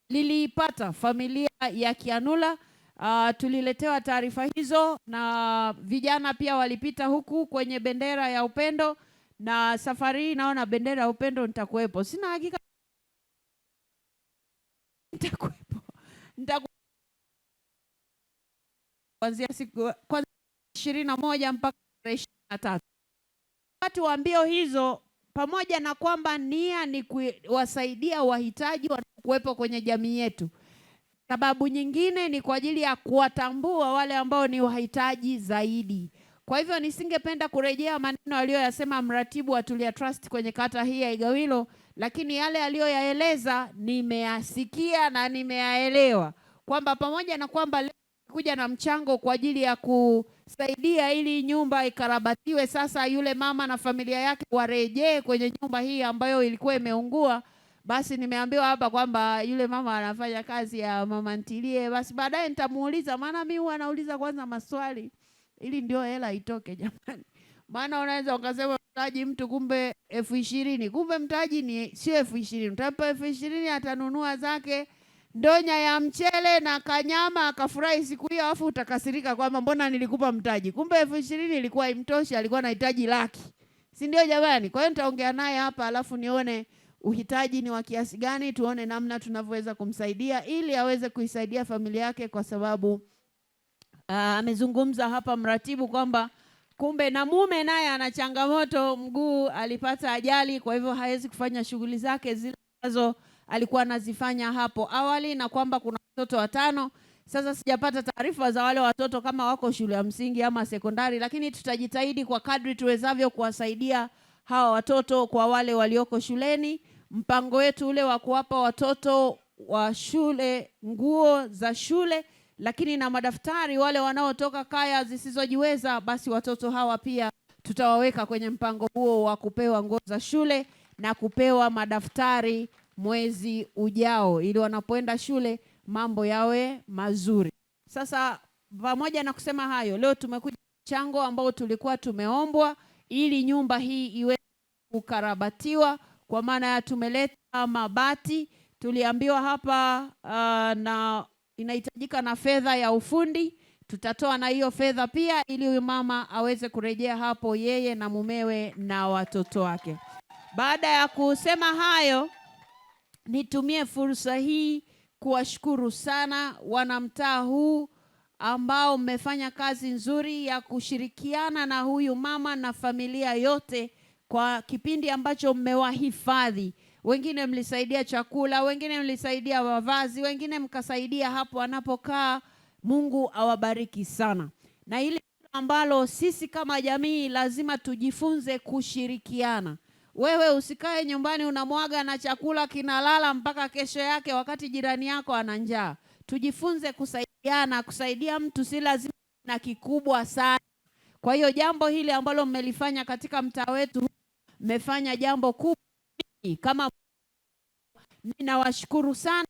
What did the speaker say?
liliipata familia ya Kianula. Tuliletewa taarifa hizo na vijana pia walipita huku kwenye bendera ya upendo, na safari hii naona bendera ya upendo nitakuwepo. Sina hakika nitakuwepo. Kuanzia siku 21 mpaka 23. Wakati wa mbio hizo, pamoja na kwamba nia ni kuwasaidia wahitaji wanaokuwepo kwenye jamii yetu, sababu nyingine ni kwa ajili ya kuwatambua wale ambao ni wahitaji zaidi. Kwa hivyo nisingependa kurejea maneno aliyoyasema mratibu wa Tulia Trust kwenye kata hii ya Igawilo, lakini yale aliyoyaeleza nimeyasikia na nimeyaelewa, kwamba pamoja na kwamba leo kuja na mchango kwa ajili ya kusaidia ili nyumba ikarabatiwe, sasa yule mama na familia yake warejee kwenye nyumba hii ambayo ilikuwa imeungua, basi nimeambiwa hapa kwamba yule mama anafanya kazi ya mama ntilie. Basi baadaye nitamuuliza, maana mimi huwa nauliza kwanza maswali ili ndio hela itoke jamani. Maana unaweza ukasema mtaji mtu kumbe 20,000, kumbe mtaji ni sio 20,000. Utampa 20,000 atanunua zake ndonya ya mchele na kanyama akafurahi siku hiyo, afu utakasirika kwamba mbona nilikupa mtaji, kumbe 20,000 ilikuwa imtoshi, alikuwa anahitaji laki, si ndio jamani? Kwa hiyo nitaongea naye hapa alafu nione uhitaji ni wa kiasi gani, tuone namna tunavyoweza kumsaidia ili aweze kuisaidia familia yake, kwa sababu amezungumza hapa mratibu kwamba kumbe na mume naye ana changamoto, mguu alipata ajali, kwa hivyo hawezi kufanya shughuli zake zile ambazo alikuwa anazifanya hapo awali, na kwamba kuna watoto 5. Sasa sijapata taarifa za wale watoto kama wako shule ya msingi ama sekondari, lakini tutajitahidi kwa kadri tuwezavyo kuwasaidia hawa watoto kwa wale walioko shuleni. Mpango wetu ule wa kuwapa watoto wa shule nguo za shule, lakini na madaftari wale wanaotoka kaya zisizojiweza, basi watoto hawa pia tutawaweka kwenye mpango huo wa kupewa nguo za shule na kupewa madaftari mwezi ujao, ili wanapoenda shule mambo yawe mazuri. Sasa pamoja na kusema hayo, leo tumekuja mchango ambao tulikuwa tumeombwa ili nyumba hii iwe kukarabatiwa, kwa maana ya tumeleta mabati. Tuliambiwa hapa na inahitajika na fedha ya ufundi, tutatoa na hiyo fedha pia ili huyu mama aweze kurejea hapo, yeye na mumewe na watoto wake. Baada ya kusema hayo, nitumie fursa hii kuwashukuru sana wanamtaa huu ambao mmefanya kazi nzuri ya kushirikiana na huyu mama na familia yote kwa kipindi ambacho mmewahifadhi. Wengine mlisaidia chakula, wengine mlisaidia mavazi, wengine mkasaidia hapo wanapokaa. Mungu awabariki sana. Na hili ambalo sisi kama jamii lazima tujifunze kushirikiana. Wewe usikae nyumbani unamwaga na chakula kinalala mpaka kesho yake wakati jirani yako ana njaa. Tujifunze kusaidiana. Kusaidia mtu si lazima na kikubwa sana. Kwa hiyo jambo hili ambalo mmelifanya katika mtaa wetu, mmefanya jambo kubwa. Kama ninawashukuru sana.